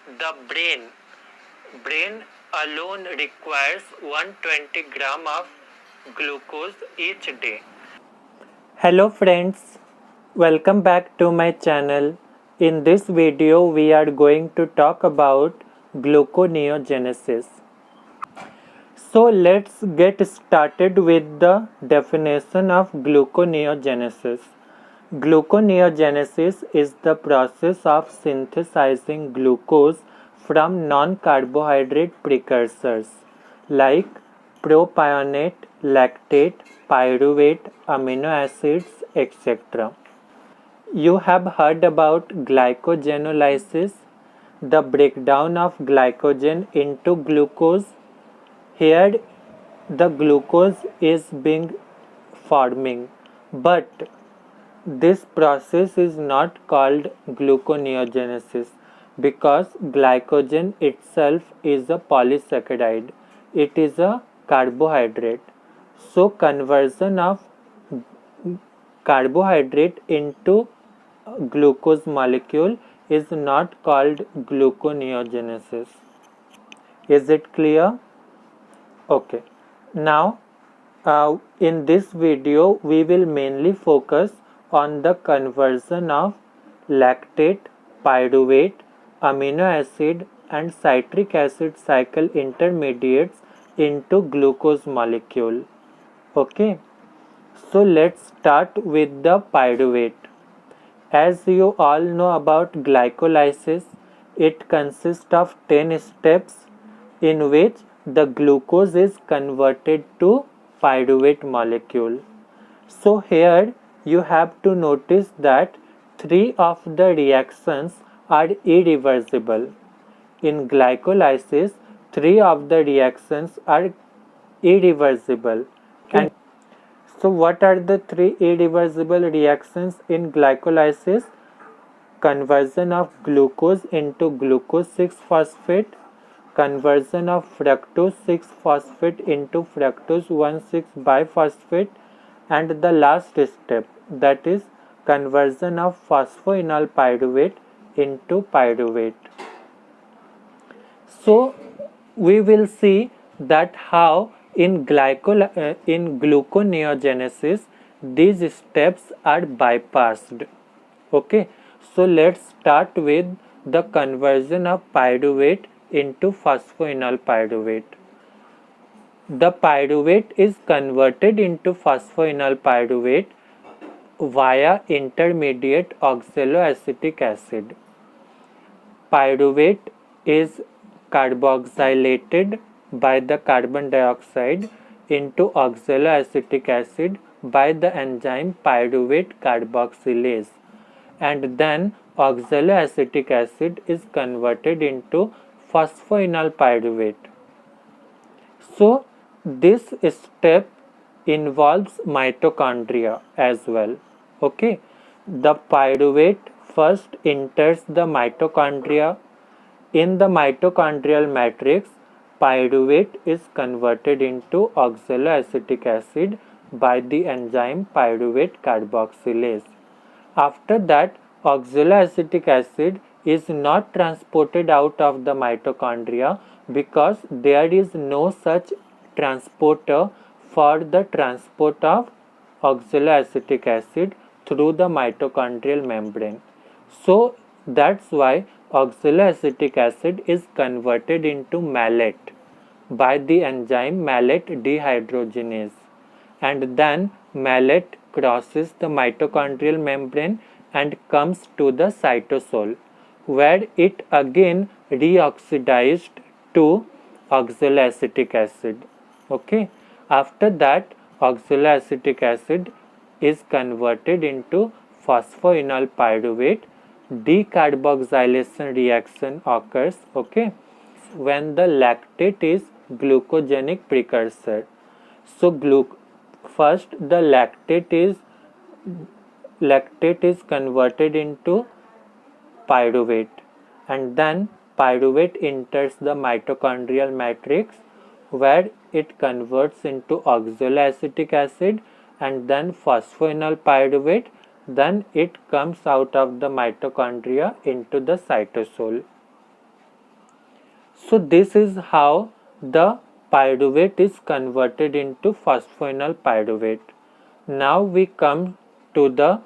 The brain alone requires 120 gram of glucose each day. Hello friends, welcome back to my channel. In this video we are going to talk about gluconeogenesis. So let's get started with the definition of gluconeogenesis. Gluconeogenesis is the process of synthesizing glucose from non-carbohydrate precursors like propionate, lactate, pyruvate, amino acids, etc. You have heard about glycogenolysis, the breakdown of glycogen into glucose. Here the glucose is being forming, but this process is not called gluconeogenesis because glycogen itself is a polysaccharide. It is a carbohydrate. So conversion of carbohydrate into glucose molecule is not called gluconeogenesis. Is it clear? Okay. Now in this video we will mainly focus on the conversion of lactate, pyruvate, amino acid and citric acid cycle intermediates into glucose molecule. Okay, so let's start with the pyruvate. As you all know about glycolysis, it consists of 10 steps in which the glucose is converted to pyruvate molecule. So here you have to notice that 3 of the reactions are irreversible. In glycolysis, 3 of the reactions are irreversible. And so what are the 3 irreversible reactions in glycolysis? Conversion of glucose into glucose 6-phosphate, conversion of fructose 6-phosphate into fructose 1,6-biphosphate, and the last step, that is conversion of phosphoenol pyruvate into pyruvate. So we will see that how in gluconeogenesis these steps are bypassed. Okay, so let's start with the conversion of pyruvate into phosphoenol pyruvate. The pyruvate is converted into phosphoenol pyruvate via intermediate oxaloacetic acid. Pyruvate is carboxylated by the carbon dioxide into oxaloacetic acid by the enzyme pyruvate carboxylase, and then oxaloacetic acid is converted into phosphoenol pyruvate. So this step involves mitochondria as well. Okay, the pyruvate first enters the mitochondria. In the mitochondrial matrix, pyruvate is converted into oxaloacetic acid by the enzyme pyruvate carboxylase. After that, oxaloacetic acid is not transported out of the mitochondria because there is no such transporter for the transport of oxaloacetic acid through the mitochondrial membrane. So that's why oxaloacetic acid is converted into malate by the enzyme malate dehydrogenase, and then malate crosses the mitochondrial membrane and comes to the cytosol, where it again reoxidized to oxaloacetic acid. Okay, after that oxaloacetic acid is converted into phosphoenol pyruvate. Decarboxylation reaction occurs, okay, when the lactate is glucogenic precursor. So first the lactate is converted into pyruvate, and then pyruvate enters the mitochondrial matrix where it converts into oxaloacetic acid and then phosphoenol pyruvate. Then it comes out of the mitochondria into the cytosol. So this is how the pyruvate is converted into phosphoenol pyruvate. Now we come to the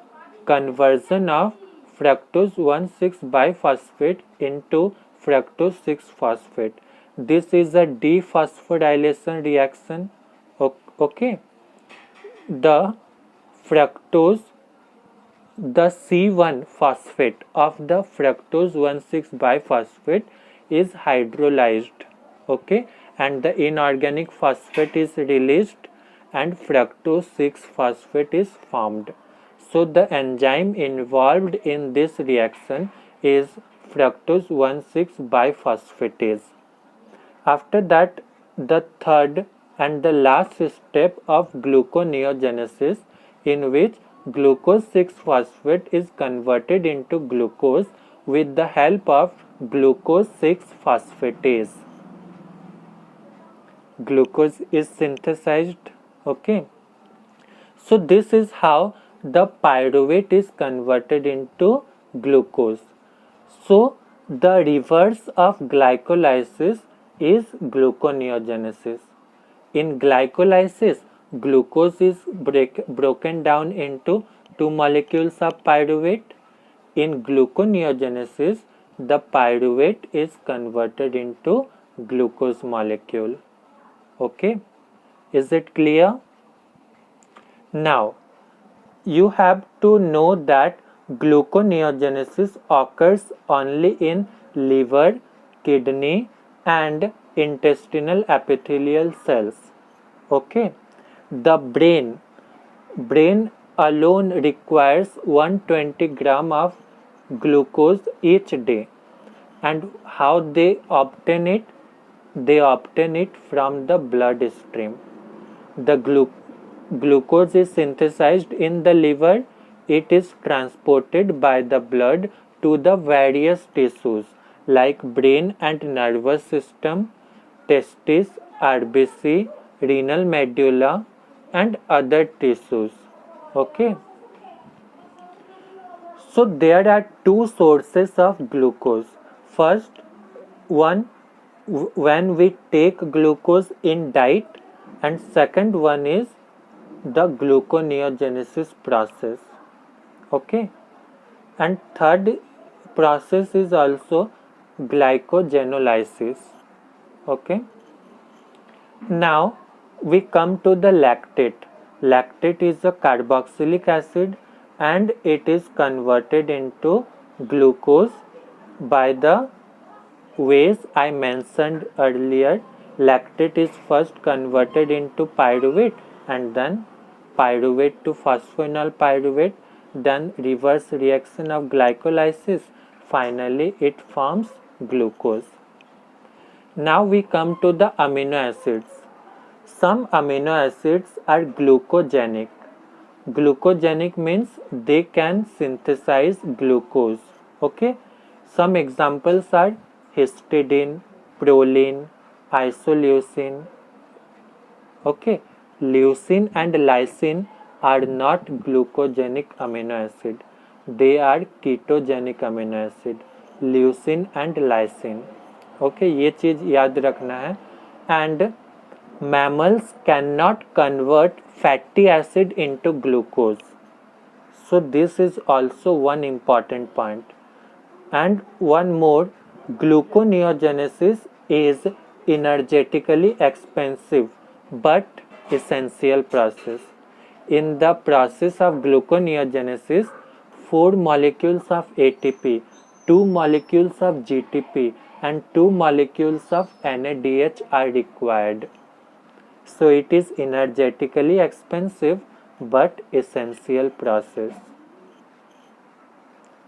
conversion of fructose 1,6-biphosphate into fructose 6-phosphate. This is a dephosphorylation reaction. Okay, the fructose, the C1 phosphate of the fructose 1,6-biphosphate is hydrolyzed, okay, and the inorganic phosphate is released and fructose 6-phosphate is formed. So the enzyme involved in this reaction is fructose 1,6-biphosphatase. After that, the third and the last step of gluconeogenesis, in which glucose 6-phosphate is converted into glucose with the help of glucose 6-phosphatase. Glucose is synthesized, okay. So this is how the pyruvate is converted into glucose. So the reverse of glycolysis is gluconeogenesis. In glycolysis, glucose is broken down into two molecules of pyruvate. In gluconeogenesis, the pyruvate is converted into glucose molecule. Okay, is it clear? Now, you have to know that gluconeogenesis occurs only in liver, kidney and intestinal epithelial cells. Okay, the brain alone requires 120 gram of glucose each day. And how they obtain it? They obtain it from the bloodstream. The glucose is synthesized in the liver. It is transported by the blood to the various tissues like brain and nervous system, testis, RBC, renal medulla and other tissues. Okay. So there are two sources of glucose. First one, when we take glucose in diet, and second one is the gluconeogenesis process. Okay, and third process is also glycogenolysis. Okay, now we come to the lactate. Lactate is a carboxylic acid and it is converted into glucose by the ways I mentioned earlier. Lactate is first converted into pyruvate and then pyruvate to phosphoenol pyruvate, then reverse reaction of glycolysis, finally it forms glucose. Now we come to the amino acids. Some amino acids are glucogenic. Glucogenic means they can synthesize glucose. Okay, some examples are histidine, proline, isoleucine. Okay, leucine and lysine are not glucogenic amino acid. They are ketogenic amino acid. Leucine and lysine. Okay, ये चीज याद रखना है. And mammals cannot convert fatty acid into glucose. So this is also one important point. And one more, gluconeogenesis is energetically expensive but essential process. In the process of gluconeogenesis, 4 molecules of ATP, 2 molecules of GTP and 2 molecules of NADH are required. So it is energetically expensive but essential process.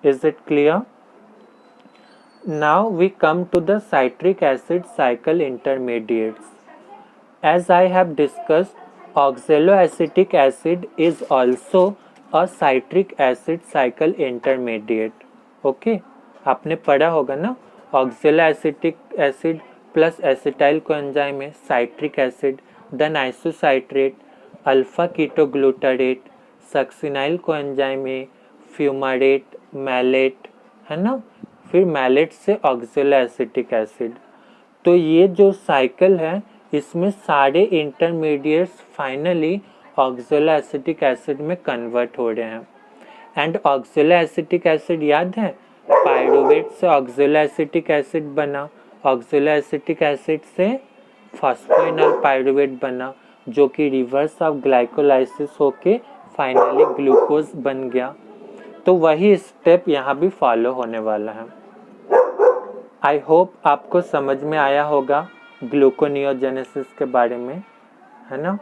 Is it clear? Now we come to the citric acid cycle intermediates. As I have discussed, oxaloacetic acid is also a citric acid cycle intermediate. Okay, आपने पढ़ा होगा ना, oxaloacetic acid plus acetyl coenzyme है citric acid, then isocitrate, alpha ketoglutarate, succinyl coenzyme है, फ्यूमारेट, mallet, है ना, फिर mallet से ऑक्सैलोएसिटिक एसिड. तो ये जो साइकिल है इसमें सारे intermediates finally oxalo acetic acid में कन्वर्ट हो रहे हैं। एंड ऑक्सैलो एसिटिक एसिड याद है, पायरुवेट से ऑक्सैलो एसिटिक एसिड बना, ऑक्सैलो एसिटिक एसिड से फॉस्फोइनॉल पायरुवेट बना, जो कि रिवर्स ऑफ ग्लाइकोलाइसिस होके फाइनली ग्लूकोज बन गया। तो वही स्टेप यहाँ भी फॉलो होने वाला है। आई होप आपको समझ में आया होगा ग्लूकोनियोजेनेसिस के बारे में, है ना।